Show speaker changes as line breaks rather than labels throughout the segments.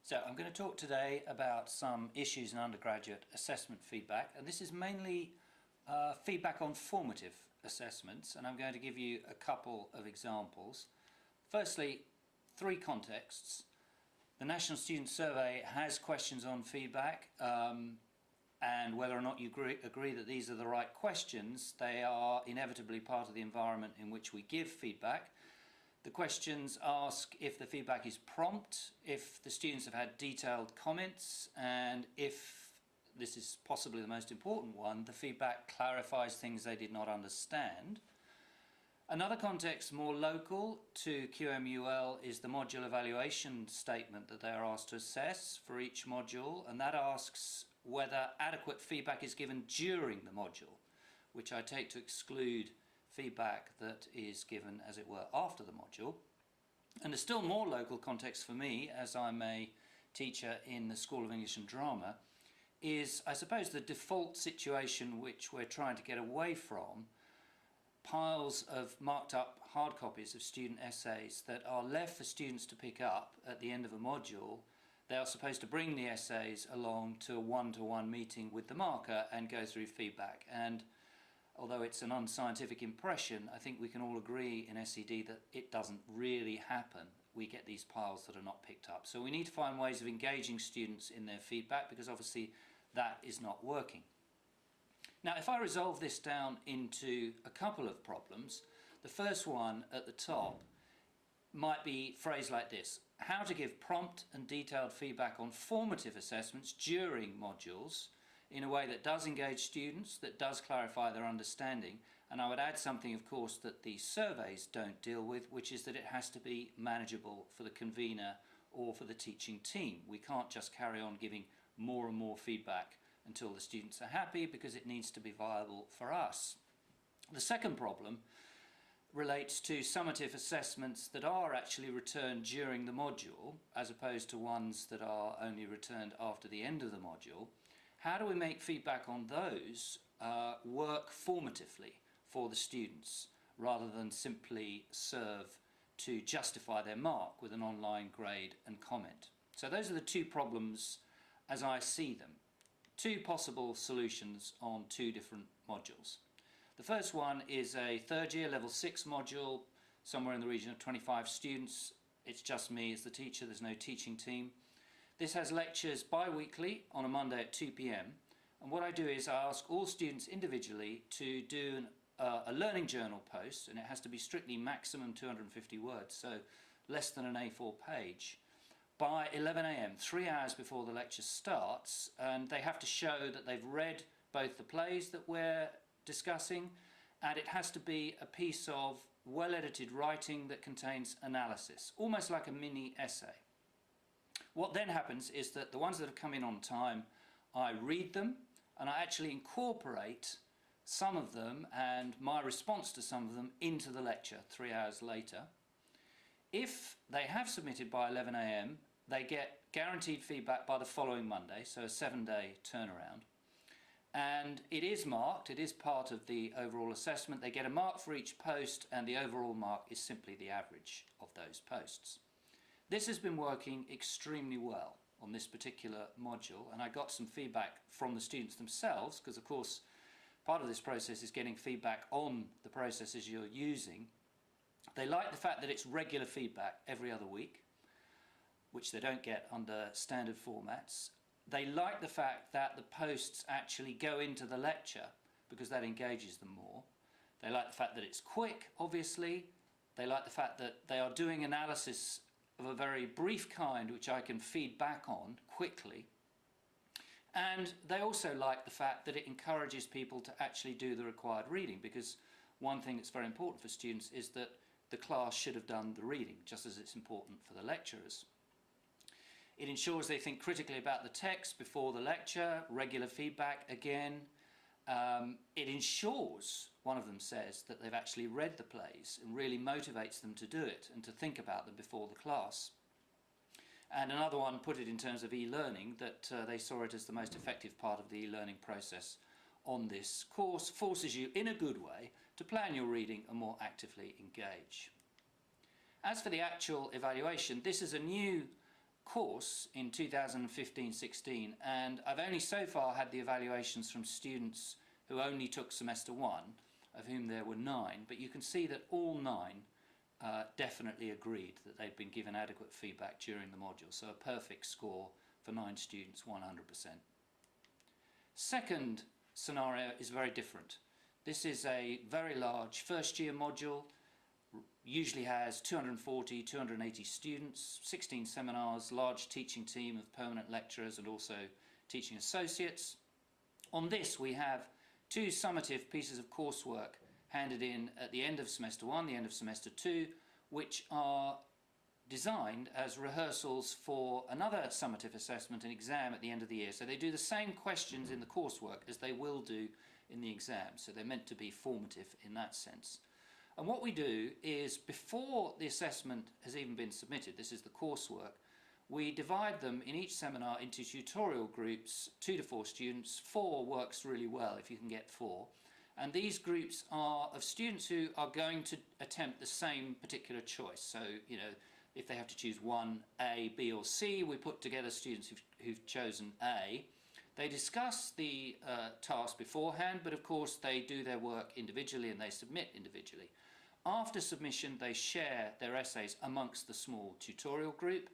So I'm going to talk today about some issues in undergraduate assessment feedback, and this is mainly feedback on formative assessments, and I'm going to give you a couple of examples. Firstly, three contexts. The National Student Survey has questions on feedback, and whether or not you agree that these are the right questions, they are inevitably part of the environment in which we give feedback. The questions ask if the feedback is prompt, if the students have had detailed comments, and if, this is possibly the most important one, the feedback clarifies things they did not understand. Another context, more local to QMUL, is the module evaluation statement that they are asked to assess for each module, and that asks whether adequate feedback is given during the module, which I take to exclude feedback that is given, as it were, after the module. And a still more local context for me, as I'm a teacher in the School of English and Drama, is, I suppose, the default situation which we're trying to get away from: piles of marked up hard copies of student essays that are left for students to pick up at the end of a module. They are supposed to bring the essays along to a one-to-one meeting with the marker and go through feedback. And although it's an unscientific impression, I think we can all agree in SED that it doesn't really happen. We get these piles that are not picked up. So we need to find ways of engaging students in their feedback, because obviously that is not working. Now, if I resolve this down into a couple of problems, the first one at the top might be phrased like this: how to give prompt and detailed feedback on formative assessments during modules in a way that does engage students, that does clarify their understanding. And I would add something, of course, that the surveys don't deal with, which is that it has to be manageable for the convener or for the teaching team. We can't just carry on giving more and more feedback until the students are happy, because it needs to be viable for us. The second problem relates to summative assessments that are actually returned during the module, as opposed to ones that are only returned after the end of the module. How do we make feedback on those work formatively for the students, rather than simply serve to justify their mark with an online grade and comment? So those are the two problems as I see them. Two possible solutions on two different modules. The first one is a third year level 6 module, somewhere in the region of 25 students. It's just me as the teacher, there's no teaching team. This has lectures bi-weekly on a Monday at 2 p.m. and what I do is I ask all students individually to do a learning journal post, and it has to be strictly maximum 250 words, so less than an A4 page, by 11 a.m, 3 hours before the lecture starts, and they have to show that they've read both the plays that we're discussing, and it has to be a piece of well-edited writing that contains analysis, almost like a mini essay. What then happens is that the ones that have come in on time, I read them, and I actually incorporate some of them and my response to some of them into the lecture 3 hours later. If they have submitted by 11 a.m, they get guaranteed feedback by the following Monday, so a 7-day turnaround. And it is marked, it is part of the overall assessment. They get a mark for each post, and the overall mark is simply the average of those posts. This has been working extremely well on this particular module, and I got some feedback from the students themselves, because of course part of this process is getting feedback on the processes you're using. They like the fact that it's regular feedback every other week, which they don't get under standard formats. They like the fact that the posts actually go into the lecture, because that engages them more. They like the fact that it's quick, obviously. They like the fact that they are doing analysis of a very brief kind, which I can feed back on quickly. And they also like the fact that it encourages people to actually do the required reading, because one thing that's very important for students is that the class should have done the reading, just as it's important for the lecturers. It ensures they think critically about the text before the lecture, regular feedback again. It ensures, one of them says, that they've actually read the plays, and really motivates them to do it and to think about them before the class. And another one put it in terms of e-learning, that they saw it as the most effective part of the e-learning process on this course, forces you in a good way to plan your reading and more actively engage. As for the actual evaluation, this is a new course in 2015-16, and I've only so far had the evaluations from students who only took semester 1, of whom there were 9, but you can see that all 9 definitely agreed that they'd been given adequate feedback during the module, so a perfect score for 9 students, 100%. Second scenario is very different. This is a very large first year module, usually has 240, 280 students, 16 seminars, large teaching team of permanent lecturers and also teaching associates. On this we have 2 summative pieces of coursework handed in at the end of semester 1, the end of semester 2, which are designed as rehearsals for another summative assessment and exam at the end of the year. So they do the same questions in the coursework as they will do in the exam, so they're meant to be formative in that sense. And what we do is, before the assessment has even been submitted, this is the coursework, we divide them in each seminar into tutorial groups, 2 to 4 students. 4 works really well if you can get 4. And these groups are of students who are going to attempt the same particular choice. So, you know, if they have to choose 1, A, B or C, we put together students who've chosen A. They discuss the task beforehand, but of course they do their work individually and they submit individually. After submission, they share their essays amongst the small tutorial group,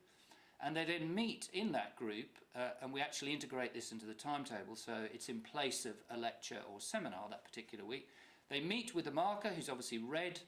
and they then meet in that group, and we actually integrate this into the timetable, so it's in place of a lecture or seminar that particular week. They meet with the marker, who's obviously read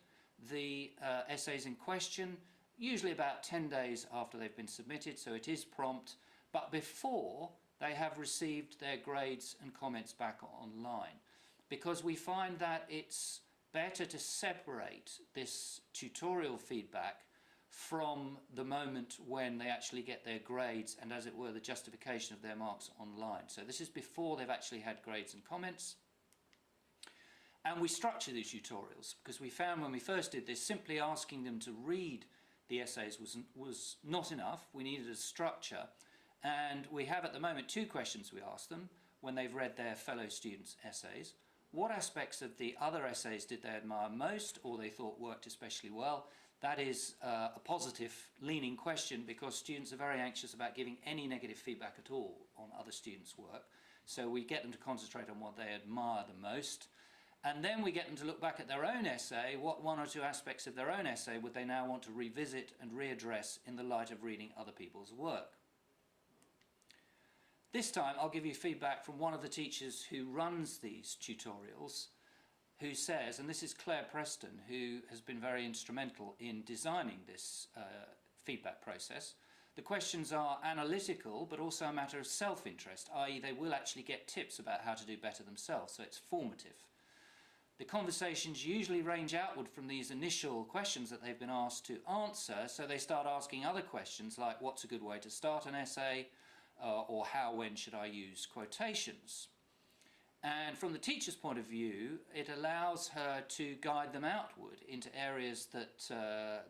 the essays in question, usually about 10 days after they've been submitted, so it is prompt, but before they have received their grades and comments back online, because we find that it's better to separate this tutorial feedback from the moment when they actually get their grades and, as it were, the justification of their marks online. So this is before they've actually had grades and comments. And we structure these tutorials, because we found when we first did this, simply asking them to read the essays was not enough. We needed a structure, and we have at the moment 2 questions we ask them when they've read their fellow students' essays. What aspects of the other essays did they admire most, or they thought worked especially well? That is a positive leaning question, because students are very anxious about giving any negative feedback at all on other students' work. So we get them to concentrate on what they admire the most. And then we get them to look back at their own essay. What 1 or 2 aspects of their own essay would they now want to revisit and readdress in the light of reading other people's work? This time I'll give you feedback from one of the teachers who runs these tutorials, who says, and this is Claire Preston, who has been very instrumental in designing this feedback process. The questions are analytical, but also a matter of self-interest, i.e. they will actually get tips about how to do better themselves, so it's formative. The conversations usually range outward from these initial questions that they've been asked to answer, so they start asking other questions like, what's a good way to start an essay, or how, when should I use quotations? And from the teacher's point of view, it allows her to guide them outward into areas that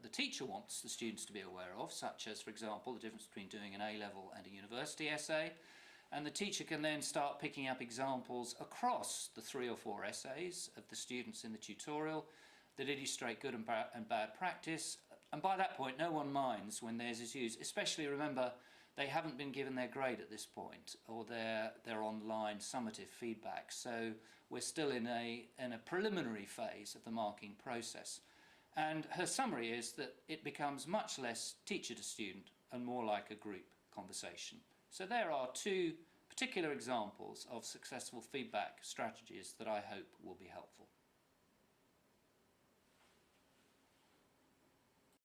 the teacher wants the students to be aware of, such as, for example, the difference between doing an A-level and a university essay. And the teacher can then start picking up examples across the 3 or 4 essays of the students in the tutorial that illustrate good and bad practice. And by that point, no one minds when theirs is used, especially, remember, they haven't been given their grade at this point, or their online summative feedback. So we're still in a preliminary phase of the marking process. And her summary is that it becomes much less teacher to student and more like a group conversation. So there are 2 particular examples of successful feedback strategies that I hope will be helpful.